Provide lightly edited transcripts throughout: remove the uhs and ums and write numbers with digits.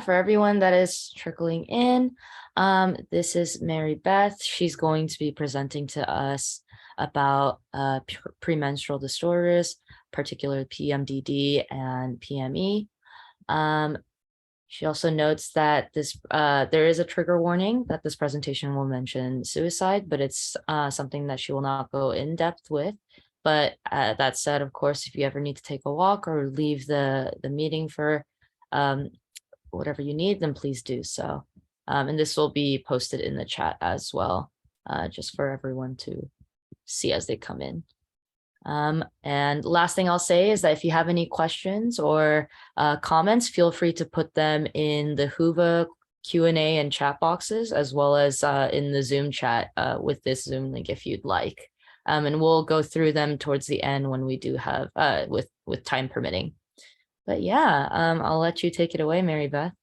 for everyone that is trickling in, this is Mary Beth. She's going to be presenting to us about premenstrual disorders, particularly PMDD and PME. She also notes that there is a trigger warning that this presentation will mention suicide, but it's something that she will not go in depth with. But that said, of course, if you ever need to take a walk or leave the meeting for whatever you need, then please do so. And this will be posted in the chat as well, just for everyone to see as they come in. And last thing I'll say is that if you have any questions or comments, feel free to put them in the Whova Q&A and chat boxes, as well as in the Zoom chat with this Zoom link if you'd like. And we'll go through them towards the end when we do have, with time permitting. But yeah, I'll let you take it away, Mary Beth.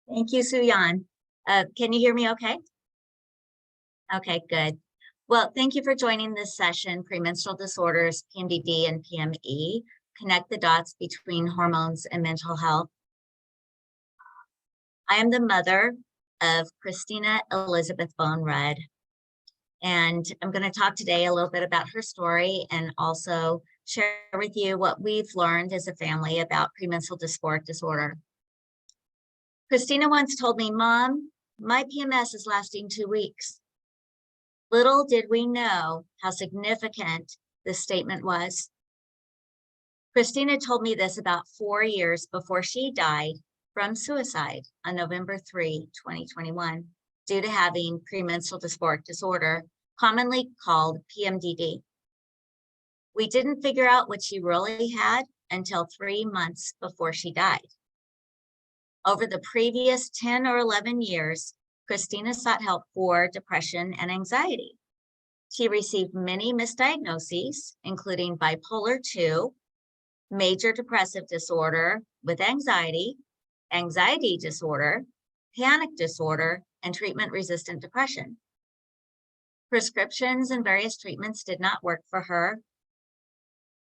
Thank you, Suyan. Can you hear me okay? Okay, good. Well, thank you for joining this session, Premenstrual Disorders, PMDD and PME, Connect the Dots Between Hormones and Mental Health. I am the mother of Christina Elizabeth Bohn Rudd, and I'm going to talk today a little bit about her story and also share with you what we've learned as a family about premenstrual dysphoric disorder. Christina once told me, "Mom, my PMS is lasting 2 weeks." Little did we know how significant this statement was. Christina told me this about 4 years before she died from suicide on November 3, 2021, due to having premenstrual dysphoric disorder, commonly called PMDD. We didn't figure out what she really had until 3 months before she died. Over the previous 10 or 11 years, Christina sought help for depression and anxiety. She received many misdiagnoses, including bipolar 2, major depressive disorder with anxiety, anxiety disorder, panic disorder, and treatment-resistant depression. Prescriptions and various treatments did not work for her.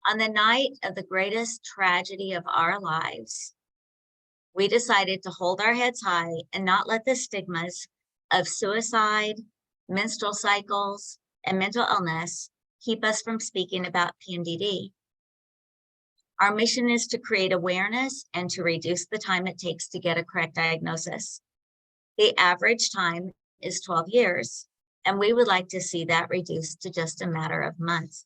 On the night of the greatest tragedy of our lives, we decided to hold our heads high and not let the stigmas of suicide, menstrual cycles, and mental illness keep us from speaking about PMDD. Our mission is to create awareness and to reduce the time it takes to get a correct diagnosis. The average time is 12 years, and we would like to see that reduced to just a matter of months.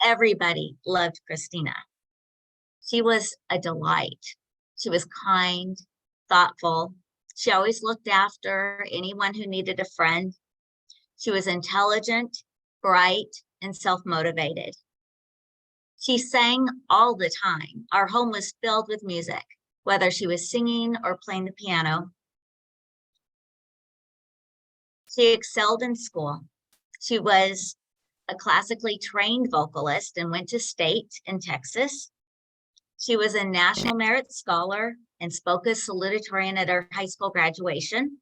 Everybody loved Christina. She was a delight. She was kind, thoughtful. She always looked after anyone who needed a friend. She was intelligent, bright, and self-motivated. She sang all the time. Our home was filled with music, whether she was singing or playing the piano. She excelled in school. She was a classically trained vocalist and went to state in Texas. She was a National Merit Scholar and spoke as salutatorian at her high school graduation.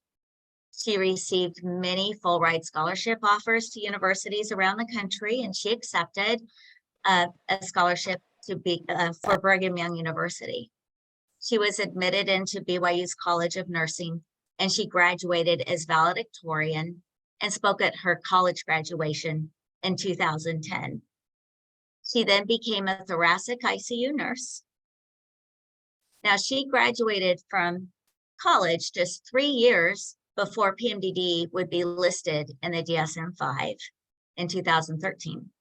She received many full ride scholarship offers to universities around the country, and she accepted a scholarship to be for Brigham Young University. She was admitted into BYU's College of Nursing, and she graduated as valedictorian and spoke at her college graduation in 2010. She then became a thoracic ICU nurse. Now, she graduated from college just 3 years before PMDD would be listed in the DSM-5 in 2013.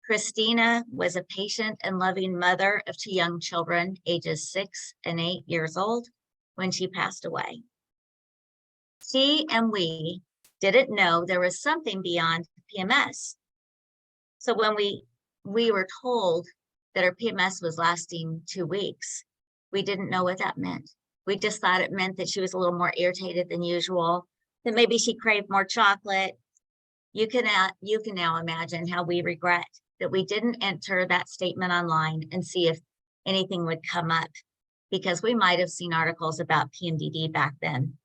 Christina was a patient and loving mother of 2 young children, ages 6 and 8 years old, when she passed away. She and we didn't know there was something beyond PMS. So when we were told that her PMS was lasting 2 weeks, we didn't know what that meant. We just thought it meant that she was a little more irritated than usual, that maybe she craved more chocolate. You can now imagine how we regret that we didn't enter that statement online and see if anything would come up, because we might have seen articles about PMDD back then.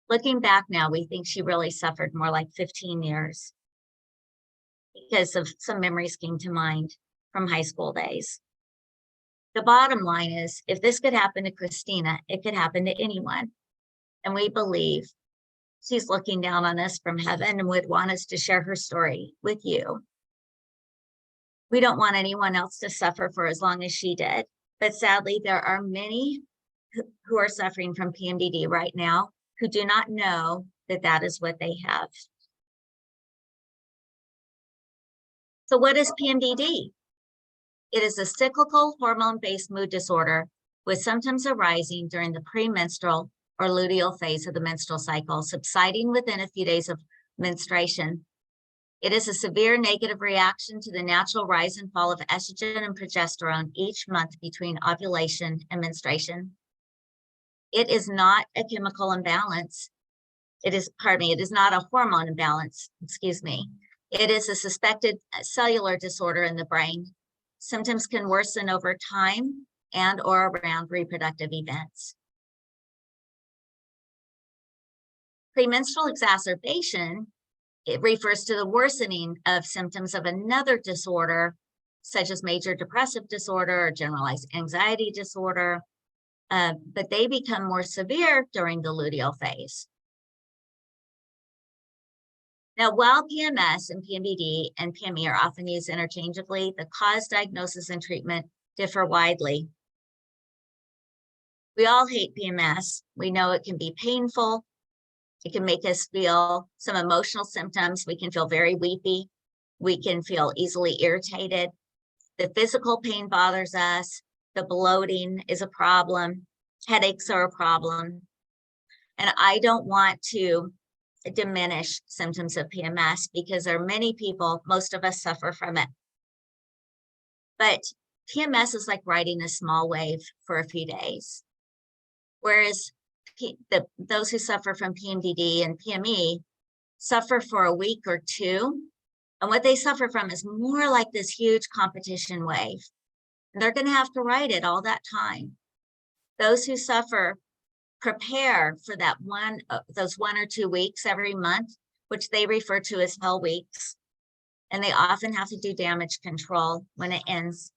Looking back now, we think she really suffered more like 15 years. because of some memories came to mind from high school days. The bottom line is, if this could happen to Christina, it could happen to anyone. And we believe she's looking down on us from heaven and would want us to share her story with you. We don't want anyone else to suffer for as long as she did. But sadly, there are many who are suffering from PMDD right now who do not know that that is what they have. So what is PMDD? It is a cyclical hormone-based mood disorder with symptoms arising during the premenstrual or luteal phase of the menstrual cycle, subsiding within a few days of menstruation. It is a severe negative reaction to the natural rise and fall of estrogen and progesterone each month between ovulation and menstruation. It is not a chemical imbalance. It is not a hormone imbalance, excuse me. It is a suspected cellular disorder in the brain. Symptoms can worsen over time and or around reproductive events. Premenstrual exacerbation, it refers to the worsening of symptoms of another disorder, such as major depressive disorder or generalized anxiety disorder, but they become more severe during the luteal phase. Now, while PMS and PMDD and PME are often used interchangeably, the cause, diagnosis, and treatment differ widely. We all hate PMS. We know it can be painful. It can make us feel some emotional symptoms. We can feel very weepy. We can feel easily irritated. The physical pain bothers us. The bloating is a problem. Headaches are a problem. And I don't want to diminish symptoms of PMS because there are many people, most of us suffer from it. But PMS is like riding a small wave for a few days. Whereas those who suffer from PMDD and PME suffer for a week or two. And what they suffer from is more like this huge competition wave. And they're going to have to ride it all that time. Those who suffer prepare for that those 1 or 2 weeks every month, which they refer to as hell weeks. And they often have to do damage control when it ends.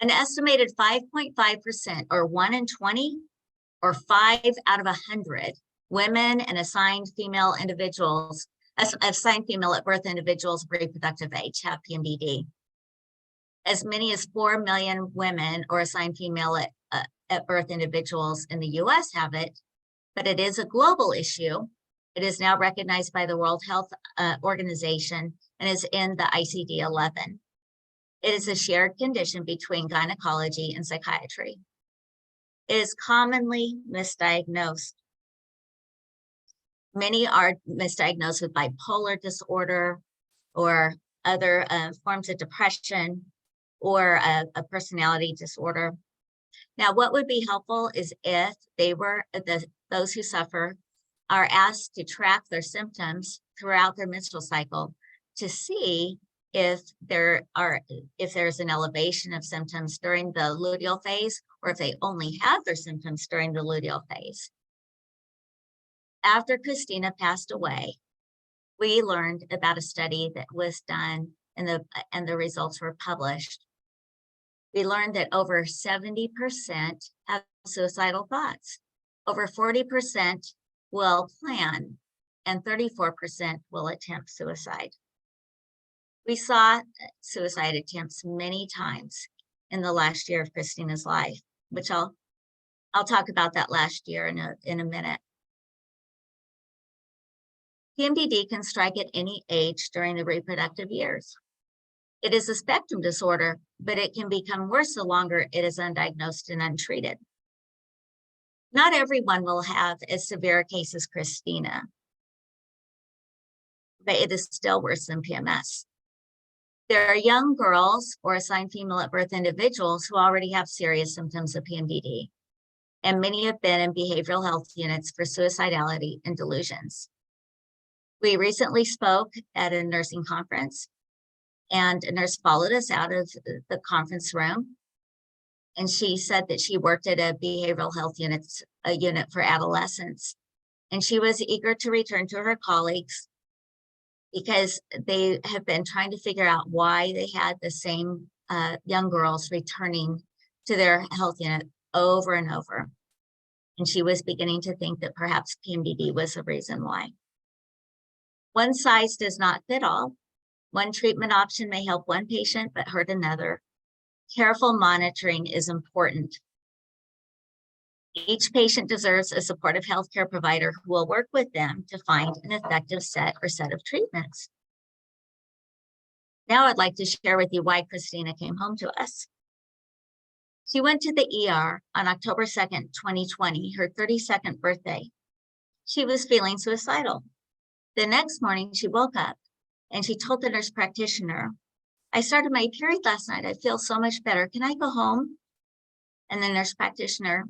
An estimated 5.5%, or 1 in 20, or 5 out of 100 women and assigned female at birth individuals of reproductive age have PMDD. As many as 4 million women or assigned female at birth individuals in the US have it, but it is a global issue. It is now recognized by the World Health Organization and is in the ICD-11. It is a shared condition between gynecology and psychiatry. It is commonly misdiagnosed. Many are misdiagnosed with bipolar disorder or other forms of depression or a personality disorder. Now, what would be helpful is if those who suffer are asked to track their symptoms throughout their menstrual cycle to see if there's an elevation of symptoms during the luteal phase, or if they only have their symptoms during the luteal phase. After Christina passed away, we learned about a study that was done and the results were published. We learned that over 70% have suicidal thoughts. Over 40% will plan, and 34% will attempt suicide. We saw suicide attempts many times in the last year of Christina's life, which I'll talk about that last year in a minute. PMDD can strike at any age during the reproductive years. It is a spectrum disorder, but it can become worse the longer it is undiagnosed and untreated. Not everyone will have as severe a case as Christina, but it is still worse than PMS. There are young girls or assigned female at birth individuals who already have serious symptoms of PMDD, and many have been in behavioral health units for suicidality and delusions. We recently spoke at a nursing conference, and a nurse followed us out of the conference room, and she said that she worked at a behavioral health unit for adolescents, and she was eager to return to her colleagues because they have been trying to figure out why they had the same young girls returning to their health unit over and over. And she was beginning to think that perhaps PMDD was the reason why. One size does not fit all. One treatment option may help one patient but hurt another. Careful monitoring is important. Each patient deserves a supportive healthcare provider who will work with them to find an effective set of treatments. Now I'd like to share with you why Christina came home to us. She went to the ER on October 2nd, 2020, her 32nd birthday. She was feeling suicidal. The next morning, she woke up and she told the nurse practitioner, "I started my period last night. I feel so much better. Can I go home?" And the nurse practitioner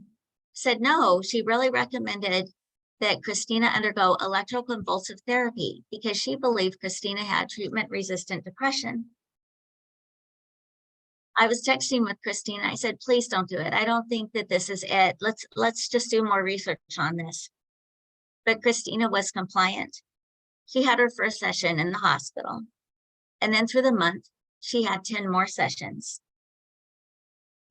said no. She really recommended that Christina undergo electroconvulsive therapy because she believed Christina had treatment-resistant depression. I was texting with Christina. I said, "Please don't do it. I don't think that this is it. Let's just do more research on this." But Christina was compliant. She had her first session in the hospital. And then through the month, she had 10 more sessions.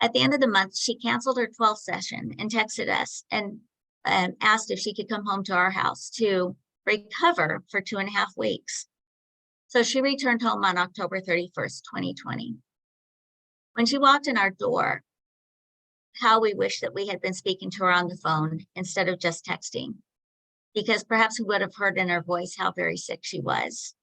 At the end of the month, she canceled her 12th session and texted us and asked if she could come home to our house to recover for 2.5 weeks. So she returned home on October 31st, 2020. When she walked in our door, how we wish that we had been speaking to her on the phone instead of just texting, because perhaps we would have heard in her voice how very sick she was.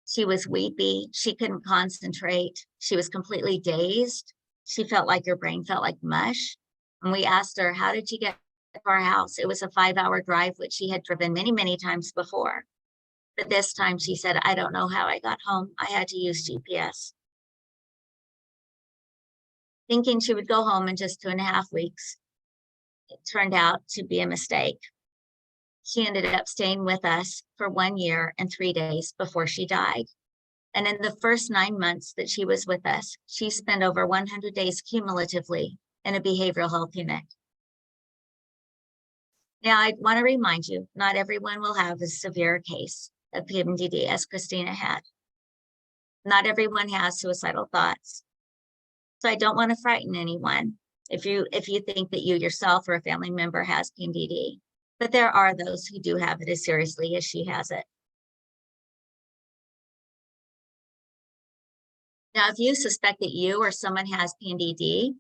She was weepy. She couldn't concentrate. She was completely dazed. She felt like her brain felt like mush. And we asked her, "How did you get to our house?" It was a 5-hour drive, which she had driven many, many times before. But this time she said, "I don't know how I got home. I had to use GPS." Thinking she would go home in just 2.5 weeks, it turned out to be a mistake. She ended up staying with us for 1 year and 3 days before she died. And in the first 9 months that she was with us, she spent over 100 days cumulatively in a behavioral health unit. Now, I want to remind you, not everyone will have a severe case of PMDD as Christina had. Not everyone has suicidal thoughts. So I don't want to frighten anyone if you think that you yourself or a family member has PMDD. But there are those who do have it as seriously as she has it. Now, if you suspect that you or someone has PMDD,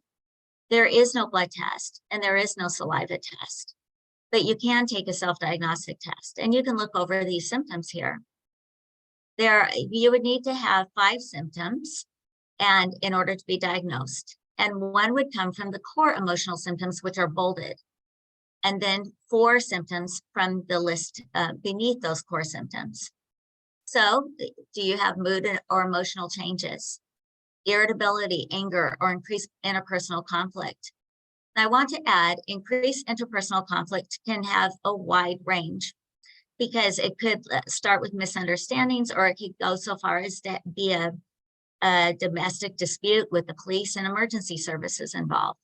there is no blood test and there is no saliva test, but you can take a self-diagnostic test and you can look over these symptoms here. You would need to have 5 symptoms and in order to be diagnosed, and one would come from the core emotional symptoms, which are bolded, and then 4 symptoms from the list beneath those core symptoms. So do you have mood or emotional changes, irritability, anger, or increased interpersonal conflict? And I want to add, increased interpersonal conflict can have a wide range because it could start with misunderstandings, or it could go so far as to be a domestic dispute with the police and emergency services involved.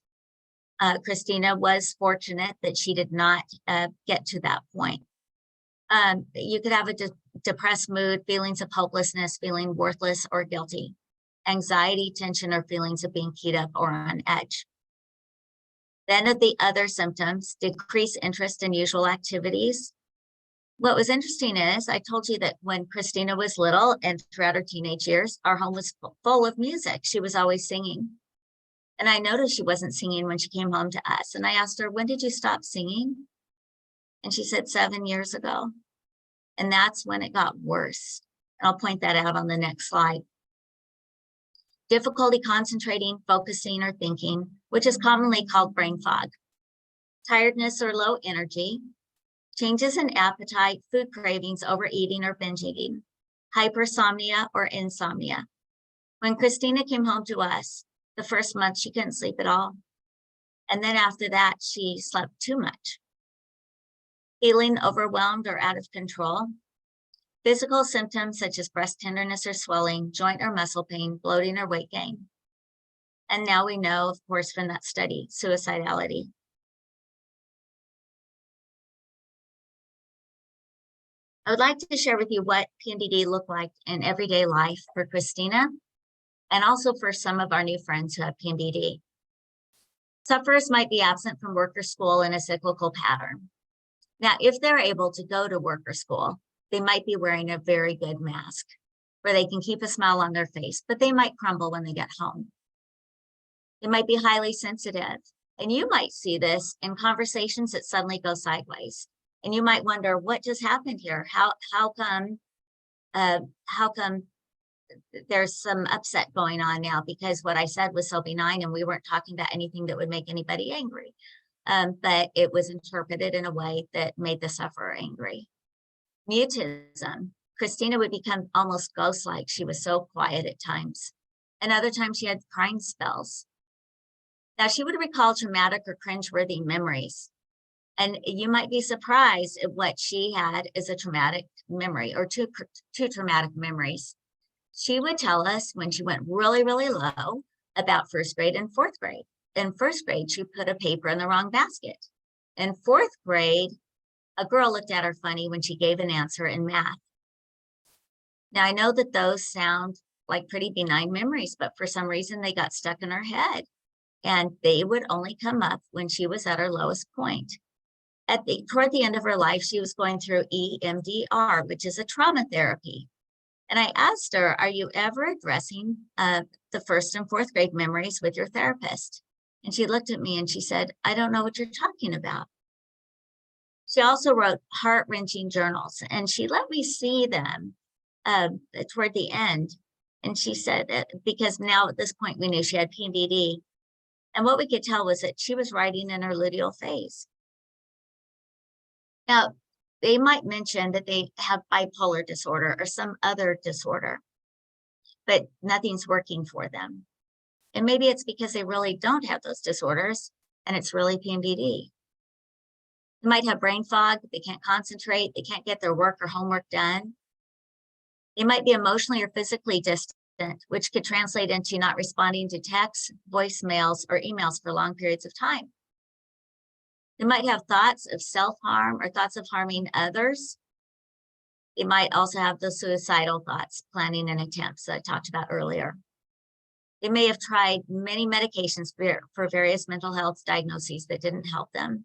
Christina was fortunate that she did not get to that point. You could have a depressed mood, feelings of hopelessness, feeling worthless or guilty, anxiety, tension, or feelings of being keyed up or on edge. Then of the other symptoms, decreased interest in usual activities. What was interesting is I told you that when Christina was little and throughout her teenage years, our home was full of music. She was always singing. And I noticed she wasn't singing when she came home to us. And I asked her, "When did you stop singing?" And she said 7 years ago. And that's when it got worse. And I'll point that out on the next slide. Difficulty concentrating, focusing, or thinking, which is commonly called brain fog. Tiredness or low energy. Changes in appetite, food cravings, overeating or binge eating. Hypersomnia or insomnia. When Christina came home to us, the first month she couldn't sleep at all. And then after that, she slept too much. Feeling overwhelmed or out of control. Physical symptoms such as breast tenderness or swelling, joint or muscle pain, bloating or weight gain. And now we know, of course, from that study, suicidality. I would like to share with you what PMDD looked like in everyday life for Christina and also for some of our new friends who have PMDD. Sufferers might be absent from work or school in a cyclical pattern. Now, if they're able to go to work or school, they might be wearing a very good mask where they can keep a smile on their face, but they might crumble when they get home. They might be highly sensitive, and you might see this in conversations that suddenly go sideways. And you might wonder, what just happened here? How come there's some upset going on now because what I said was so benign and we weren't talking about anything that would make anybody angry. But it was interpreted in a way that made the sufferer angry. Mutism. Christina would become almost ghost-like. She was so quiet at times. And other times she had crying spells. Now she would recall traumatic or cringeworthy memories. And you might be surprised at what she had as a traumatic memory or two traumatic memories. She would tell us when she went really, really low about first grade and fourth grade. In first grade, she put a paper in the wrong basket. In fourth grade, a girl looked at her funny when she gave an answer in math. Now, I know that those sound like pretty benign memories, but for some reason they got stuck in her head. And they would only come up when she was at her lowest point. Toward the end of her life, she was going through EMDR, which is a trauma therapy. And I asked her, are you ever addressing the first and fourth grade memories with your therapist? And she looked at me and she said, I don't know what you're talking about. She also wrote heart-wrenching journals and she let me see them toward the end. And she said, because now at this point we knew she had PMDD. And what we could tell was that she was writing in her luteal phase. Now, they might mention that they have bipolar disorder or some other disorder, but nothing's working for them. And maybe it's because they really don't have those disorders and it's really PMDD. They might have brain fog, they can't concentrate, they can't get their work or homework done. They might be emotionally or physically distant, which could translate into not responding to texts, voicemails, or emails for long periods of time. They might have thoughts of self-harm or thoughts of harming others. They might also have the suicidal thoughts, planning and attempts that I talked about earlier. They may have tried many medications for various mental health diagnoses that didn't help them.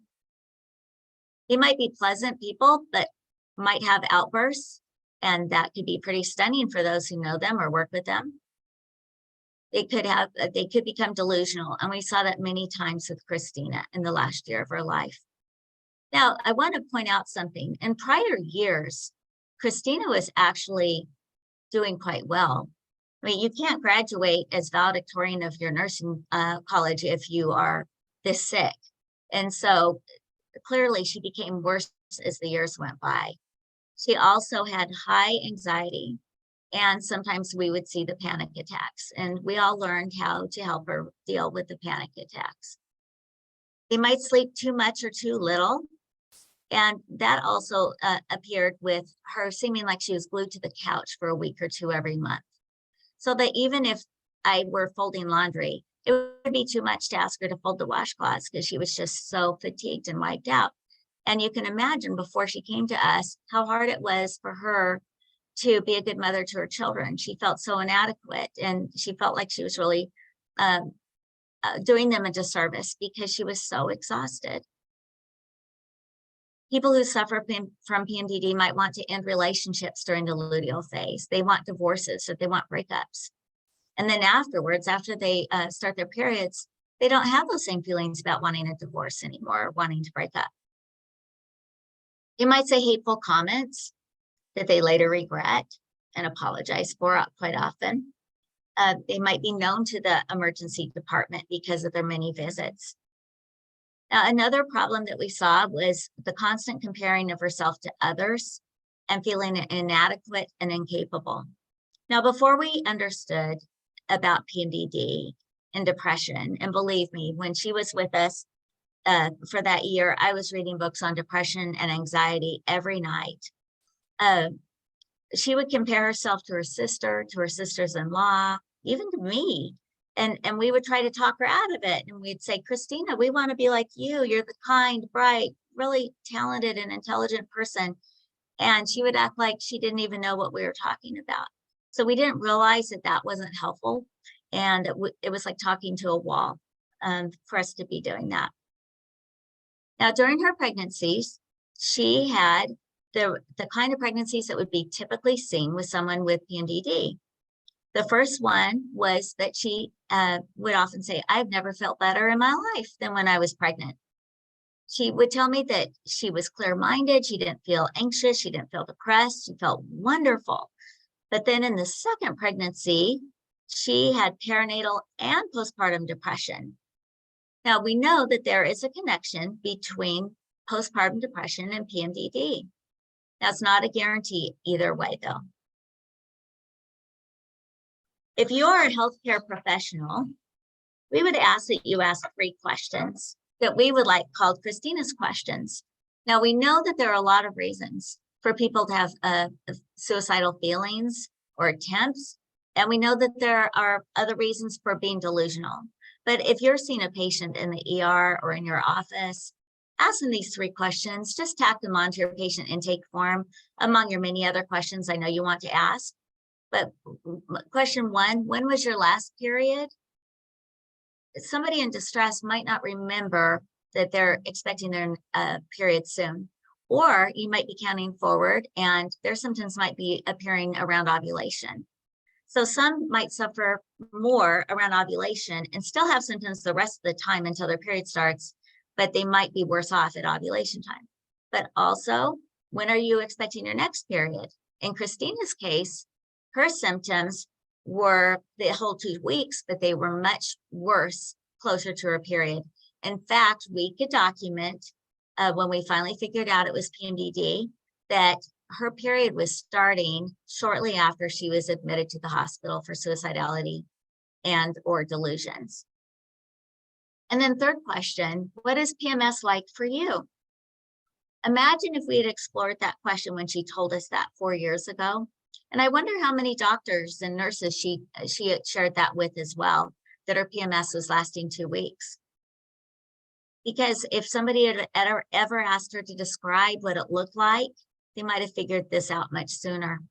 They might be pleasant people, but might have outbursts, and that could be pretty stunning for those who know them or work with them. They could become delusional, and we saw that many times with Christina in the last year of her life. Now, I want to point out something. In prior years, Christina was actually doing quite well. I mean, you can't graduate as valedictorian of your nursing college if you are this sick. And so clearly she became worse as the years went by. She also had high anxiety, and sometimes we would see the panic attacks, and we all learned how to help her deal with the panic attacks. They might sleep too much or too little, and that also appeared with her seeming like she was glued to the couch for a week or two every month. So that even if I were folding laundry, it would be too much to ask her to fold the washcloths because she was just so fatigued and wiped out. And you can imagine before she came to us, how hard it was for her to be a good mother to her children. She felt so inadequate and she felt like she was really doing them a disservice because she was so exhausted. People who suffer from PMDD might want to end relationships during the luteal phase. They want divorces or they want breakups. And then afterwards, after they start their periods, they don't have those same feelings about wanting a divorce anymore, or wanting to break up. They might say hateful comments that they later regret and apologize for quite often. They might be known to the emergency department because of their many visits. Now, another problem that we saw was the constant comparing of herself to others and feeling inadequate and incapable. Now, before we understood about PMDD and depression, and believe me, when she was with us for that year, I was reading books on depression and anxiety every night. She would compare herself to her sisters-in-law, even to me. And we would try to talk her out of it. And we'd say, Christina, we want to be like you. You're the kind, bright, really talented and intelligent person. And she would act like she didn't even know what we were talking about. So we didn't realize that that wasn't helpful. And it was like talking to a wall for us to be doing that. Now, during her pregnancies, she had the kind of pregnancies that would be typically seen with someone with PMDD. The first one was that she would often say, I've never felt better in my life than when I was pregnant. She would tell me that she was clear-minded, she didn't feel anxious, she didn't feel depressed, she felt wonderful. But then in the second pregnancy, she had perinatal and postpartum depression. Now, we know that there is a connection between postpartum depression and PMDD. That's not a guarantee either way, though. If you are a healthcare professional, we would ask that you ask 3 questions that we would like called Christina's questions. Now, we know that there are a lot of reasons for people to have suicidal feelings or attempts, and we know that there are other reasons for being delusional. But if you're seeing a patient in the ER or in your office, ask them these 3 questions, just tack them onto your patient intake form among your many other questions I know you want to ask. But question 1, when was your last period? Somebody in distress might not remember that they're expecting their period soon. Or you might be counting forward and their symptoms might be appearing around ovulation. So some might suffer more around ovulation and still have symptoms the rest of the time until their period starts, but they might be worse off at ovulation time. But also, when are you expecting your next period? In Christina's case, her symptoms were the whole 2 weeks, but they were much worse closer to her period. In fact, we could document when we finally figured out it was PMDD, that her period was starting shortly after she was admitted to the hospital for suicidality and or delusions. And then 3rd question, what is PMS like for you? Imagine if we had explored that question when she told us that 4 years ago. And I wonder how many doctors and nurses she had shared that with as well, that her PMS was lasting 2 weeks. Because if somebody had ever asked her to describe what it looked like, they might have figured this out much sooner.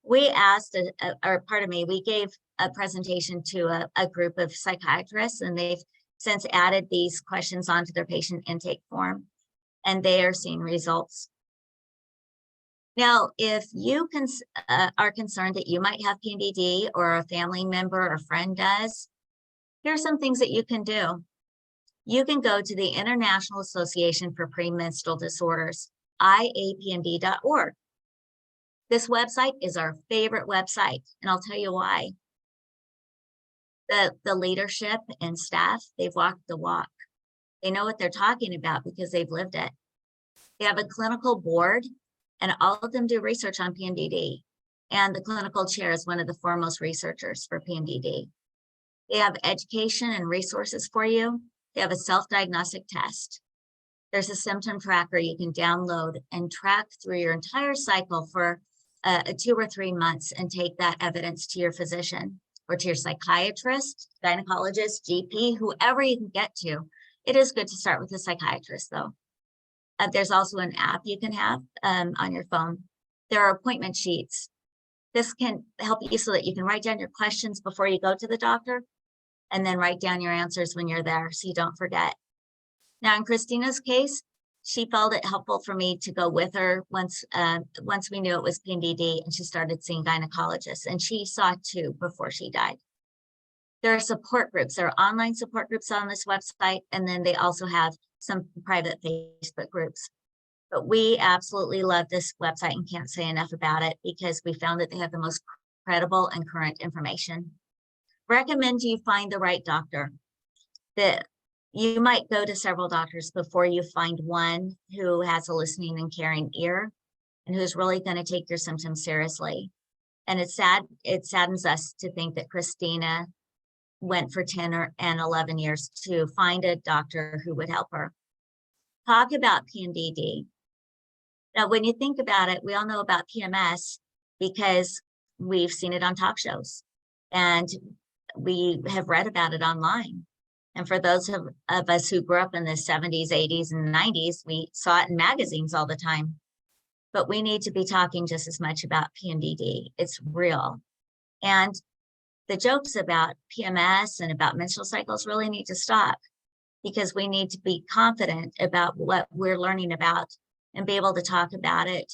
We asked, we gave a presentation to a group of psychiatrists, and they've since added these questions onto their patient intake form, and they are seeing results. Now, if you are concerned that you might have PMDD or a family member or friend does, here's some things that you can do. You can go to the International Association for Premenstrual Disorders, iapmd.org. This website is our favorite website, and I'll tell you why. The leadership and staff, they've walked the walk. They know what they're talking about because they've lived it. They have a clinical board, and all of them do research on PMDD. And the clinical chair is one of the foremost researchers for PMDD. They have education and resources for you. They have a self-diagnostic test. There's a symptom tracker you can download and track through your entire cycle for 2 or 3 months and take that evidence to your physician or to your psychiatrist, gynecologist, GP, whoever you can get to. It is good to start with a psychiatrist, though. There's also an app you can have on your phone. There are appointment sheets. This can help you so that you can write down your questions before you go to the doctor, and then write down your answers when you're there so you don't forget. Now, in Christina's case, she felt it helpful for me to go with her once we knew it was PMDD, and she started seeing gynecologists, and she saw 2 before she died. There are support groups. There are online support groups on this website, and then they also have some private Facebook groups. But we absolutely love this website and can't say enough about it because we found that they have the most credible and current information. Recommend you find the right doctor. That you might go to several doctors before you find one who has a listening and caring ear and who's really going to take your symptoms seriously. And it saddens us to think that Christina went for 10 and 11 years to find a doctor who would help her. Talk about PMDD. Now, when you think about it, we all know about PMS because we've seen it on talk shows and we have read about it online. And for those of us who grew up in the 70s, 80s, and 90s, we saw it in magazines all the time. but we need to be talking just as much about PMDD. It's real. And the jokes about PMS and about menstrual cycles really need to stop, because we need to be confident about what we're learning about and be able to talk about it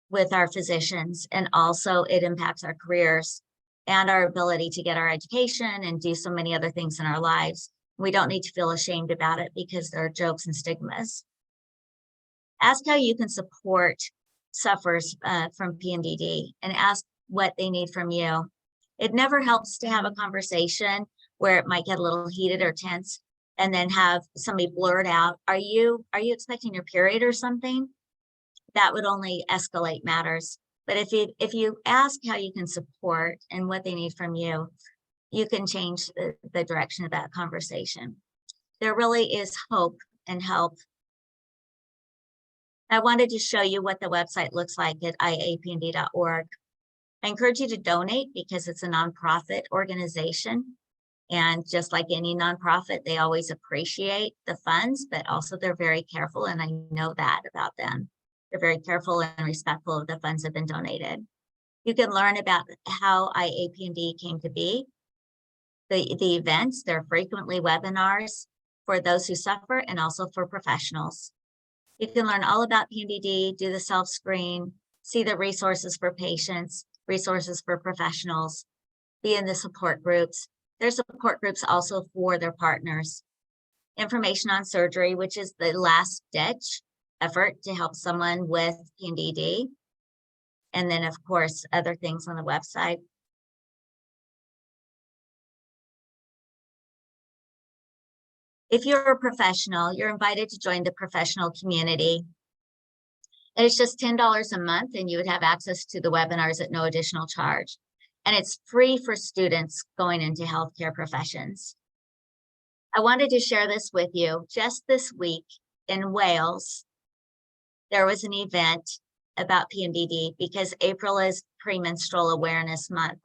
with our physicians. And also it impacts our careers and our ability to get our education and do so many other things in our lives. We don't need to feel ashamed about it because there are jokes and stigmas. Ask how you can support sufferers from PMDD, and ask what they need from you. It never helps to have a conversation where it might get a little heated or tense, and then have somebody blurt out, are you expecting your period or something? That would only escalate matters. But if you ask how you can support and what they need from you, you can change the direction of that conversation. There really is hope and help. I wanted to show you what the website looks like at iapmd.org. I encourage you to donate because it's a nonprofit organization. And just like any nonprofit, they always appreciate the funds, but also they're very careful. And I know that about them. They're very careful and respectful of the funds that have been donated. You can learn about how IAPMD came to be. The events, there are frequently webinars for those who suffer and also for professionals. You can learn all about PMDD, do the self-screen, see the resources for patients, resources for professionals, be in the support groups. There's support groups also for their partners. Information on surgery, which is the last ditch effort to help someone with PMDD. And then, of course, other things on the website. If you're a professional, you're invited to join the professional community. And it's just $10 a month, and you would have access to the webinars at no additional charge. And it's free for students going into healthcare professions. I wanted to share this with you. Just this week in Wales, there was an event about PMDD because April is Premenstrual Awareness Month,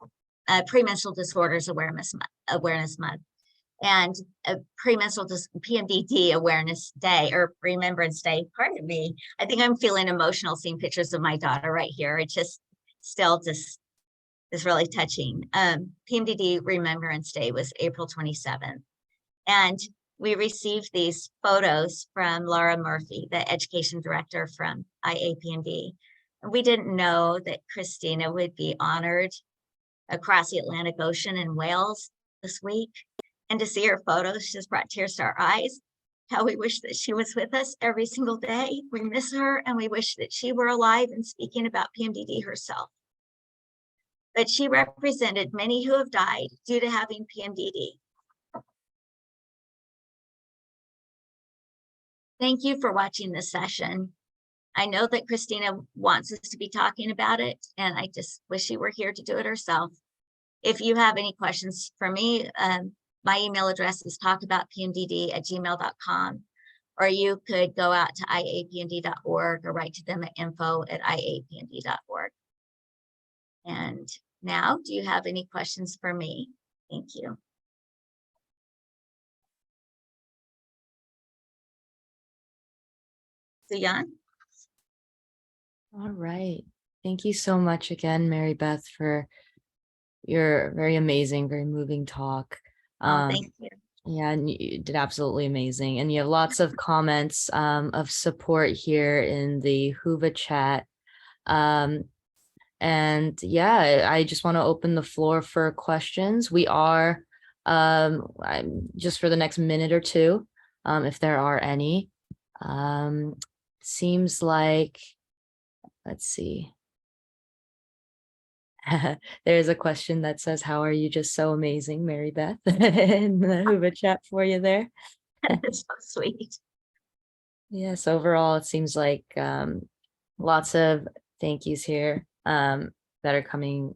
Premenstrual Disorders Awareness Month. And Premenstrual PMDD Awareness Day, or Remembrance Day. Pardon me. I think I'm feeling emotional seeing pictures of my daughter right here. It just still is really touching. PMDD Remembrance Day was April 27th. And we received these photos from Laura Murphy, the education director from IAPMD. And we didn't know that Christina would be honored across the Atlantic Ocean in Wales this week. And to see her photos just brought tears to our eyes. How we wish that she was with us every single day. We miss her, and we wish that she were alive and speaking about PMDD herself. But she represented many who have died due to having PMDD. Thank you for watching this session. I know that Christina wants us to be talking about it, and I just wish she were here to do it herself. If you have any questions for me, my email address is talkaboutpmdd@gmail.com, or you could go out to iapmd.org or write to them at info@iapmd.org. And now, do you have any questions for me? Thank you. So, Jan? All right. Thank you so much again, Mary Beth, for your very amazing, very moving talk. Thank you. Yeah, and you did absolutely amazing. And you have lots of comments of support here in the Whova chat. And yeah, I just want to open the floor for questions. We are just for the next minute or two, if there are any. Seems like, let's see. There's a question that says, how are you just so amazing, Mary Beth? In the Whova chat for you there. That's so sweet. Yes, overall, it seems like lots of thank yous here that are coming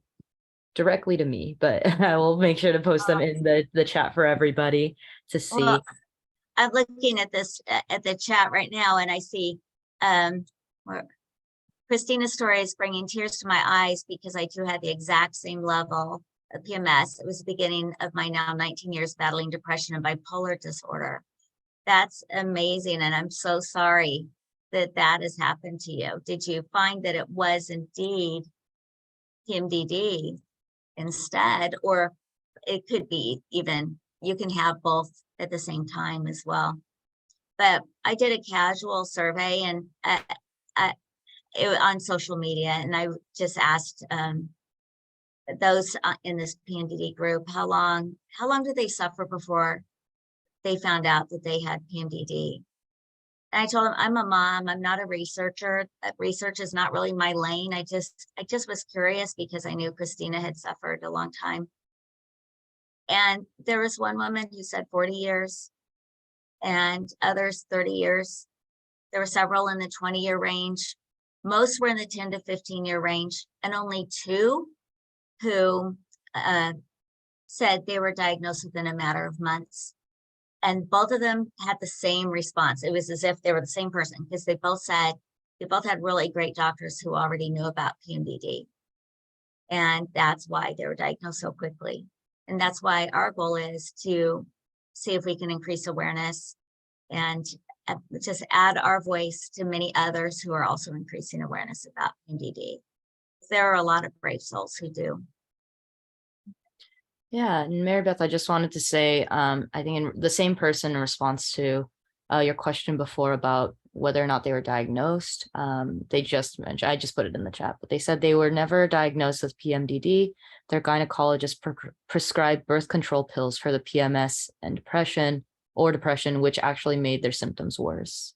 directly to me, but I will make sure to post them in the chat for everybody to see. Well, I'm looking at this at the chat right now, and I see Christina's story is bringing tears to my eyes because I too had the exact same level of PMS. It was the beginning of my now 19 years battling depression and bipolar disorder. That's amazing, and I'm so sorry that that has happened to you? Did you find that it was indeed PMDD instead, or it could be even, you can have both at the same time as well. But I did a casual survey and on social media, and I just asked those in this PMDD group, how long did they suffer before they found out that they had PMDD? And I told them, I'm a mom, I'm not a researcher. Research is not really my lane. I just was curious because I knew Christina had suffered a long time. And there was one woman who said 40 years and others 30 years. There were several in the 20-year range. Most were in the 10 to 15-year range, and only 2 who said they were diagnosed within a matter of months. And both of them had the same response. It was as if they were the same person, because they both said they both had really great doctors who already knew about PMDD. And that's why they were diagnosed so quickly. And that's why our goal is to see if we can increase awareness and just add our voice to many others who are also increasing awareness about PMDD. There are a lot of brave souls who do. Yeah, and Mary Beth, I just wanted to say, I think in the same person in response to your question before about whether or not they were diagnosed, they just mentioned, I just put it in the chat, but they said they were never diagnosed with PMDD. Their gynecologist prescribed birth control pills for the PMS and depression, which actually made their symptoms worse.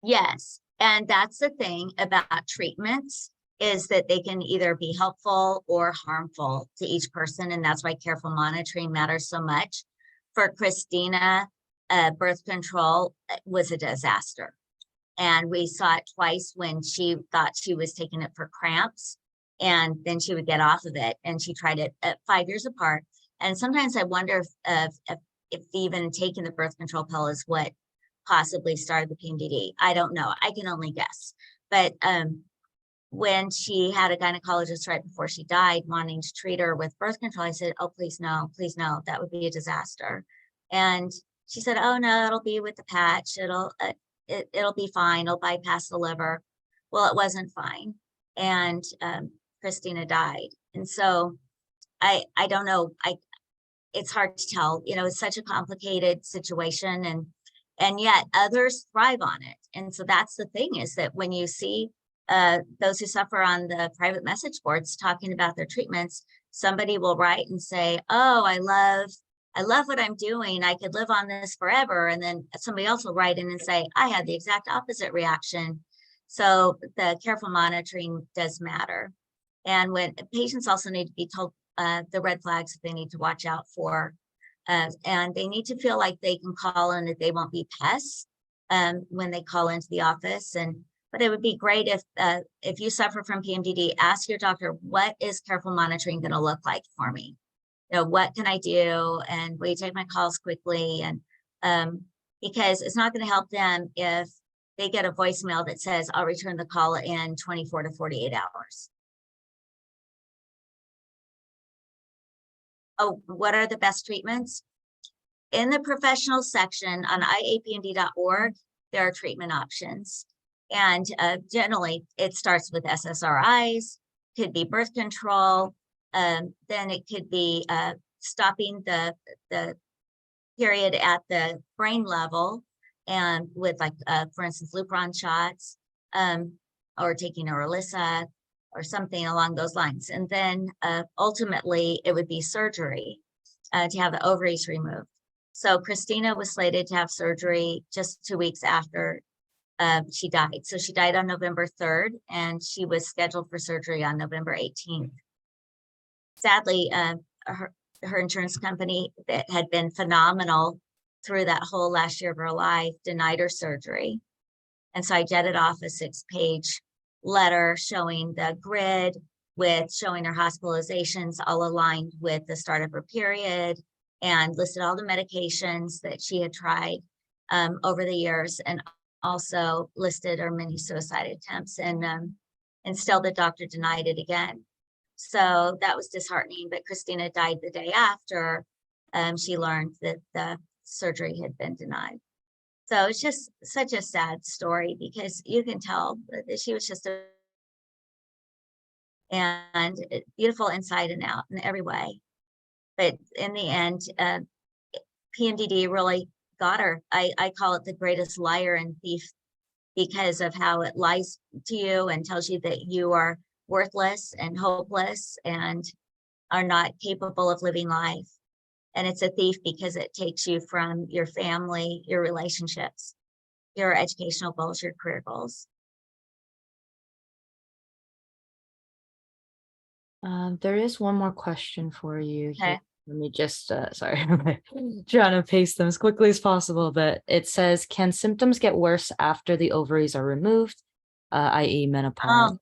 Yes, and that's the thing about treatments, is that they can either be helpful or harmful to each person. And that's why careful monitoring matters so much. For Christina, birth control was a disaster. And we saw it twice when she thought she was taking it for cramps, and then she would get off of it. And she tried it 5 years apart. And sometimes I wonder if even taking the birth control pill is what possibly started the PMDD. I don't know. I can only guess. But when she had a gynecologist right before she died wanting to treat her with birth control, I said, oh, please no, that would be a disaster. And she said, oh no, it'll be with the patch. It'll be fine. It'll bypass the liver. Well, it wasn't fine. And Christina died. And so I don't know. It's hard to tell, it's such a complicated situation, and yet others thrive on it. And so that's the thing, is that when you see those who suffer on the private message boards talking about their treatments, somebody will write and say, oh, I love what I'm doing. I could live on this forever. And then somebody else will write in and say, I had the exact opposite reaction. So the careful monitoring does matter. And when patients also need to be told the red flags that they need to watch out for. And they need to feel like they can call in, that they won't be pests when they call into the office. But it would be great if you suffer from PMDD, ask your doctor, what is careful monitoring going to look like for me? What can I do? And will you take my calls quickly? And because it's not going to help them if they get a voicemail that says, I'll return the call in 24 to 48 hours. Oh, what are the best treatments? In the professional section on iapmd.org, there are treatment options. And generally, it starts with SSRIs, could be birth control, then it could be stopping the period at the brain level, and with for instance, Lupron shots, or taking Orilissa or something along those lines. And then ultimately, it would be surgery to have the ovaries removed. So Christina was slated to have surgery just 2 weeks after she died. So she died on November 3rd, and she was scheduled for surgery on November 18th. Sadly, her insurance company, that had been phenomenal through that whole last year of her life, denied her surgery. And so I jetted off a 6-page letter showing the grid, with showing her hospitalizations all aligned with the start of her period, and listed all the medications that she had tried over the years, and also listed her many suicide attempts, and still the doctor denied it again. So that was disheartening. But Christina died the day after she learned that the surgery had been denied. So it's just such a sad story because you can tell that she was just beautiful inside and out in every way. But in the end, PMDD really got her. I call it the greatest liar and thief because of how it lies to you and tells you that you are worthless and hopeless and are not capable of living life. And it's a thief because it takes you from your family, your relationships, your educational goals, your career goals. There is one more question for you here. Okay. Let me just, sorry, I'm trying to paste them as quickly as possible, but it says, can symptoms get worse after the ovaries are removed, i.e. menopause?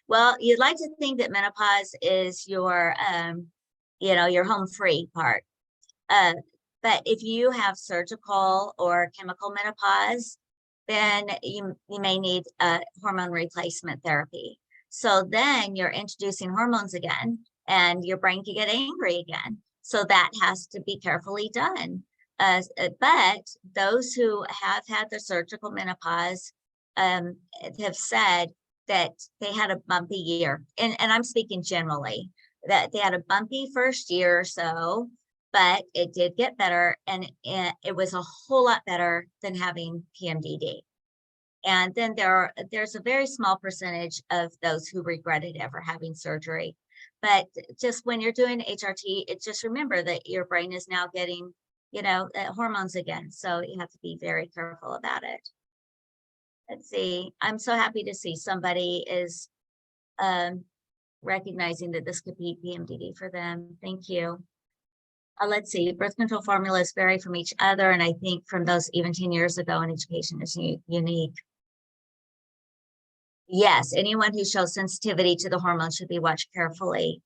Well, you'd like to think that menopause is your, your home free part. But if you have surgical or chemical menopause, then you may need hormone replacement therapy. So then you're introducing hormones again, and your brain can get angry again. So that has to be carefully done. But those who have had the surgical menopause have said that they had a bumpy year. And I'm speaking generally, that they had a bumpy first year or so, but it did get better, and it was a whole lot better than having PMDD. And then there's a very small percentage of those who regretted ever having surgery. But just when you're doing HRT, it just remember that your brain is now getting, hormones again. So you have to be very careful about it. Let's see. I'm so happy to see somebody is recognizing that this could be PMDD for them. Thank you. Let's see, birth control formulas vary from each other, and I think from those even 10 years ago in education is unique. Yes, anyone who shows sensitivity to the hormones should be watched carefully.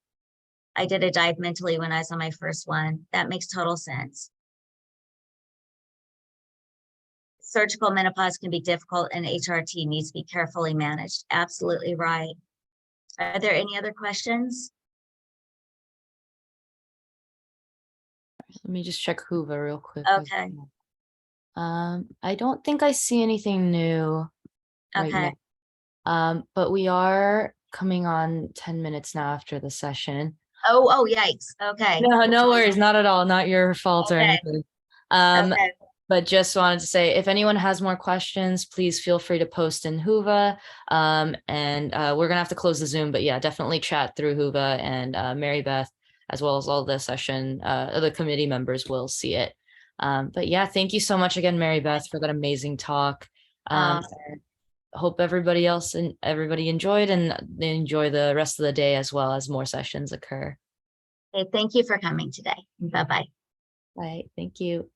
I did a dive mentally when I was on my first one. That makes total sense. Surgical menopause can be difficult, and HRT needs to be carefully managed. Absolutely right. Are there any other questions? Let me just check Hoover real quick. Okay. I don't think I see anything new right Okay. now. But we are coming on 10 minutes now after the session. Oh, yikes. Okay. No worries, not at all, not your fault or Okay. anything. Okay. But just wanted to say, if anyone has more questions, please feel free to post in Hoover. And we're gonna have to close the Zoom, but yeah, definitely chat through Hoover, and Mary Beth, as well as all the session, the committee members will see it. But yeah, thank you so much again, Mary Beth, for that amazing talk. Hope everybody else and everybody enjoyed, and they enjoy the rest of the day as well as more sessions occur. Okay, thank you for coming today. Bye-bye. Bye. Thank you.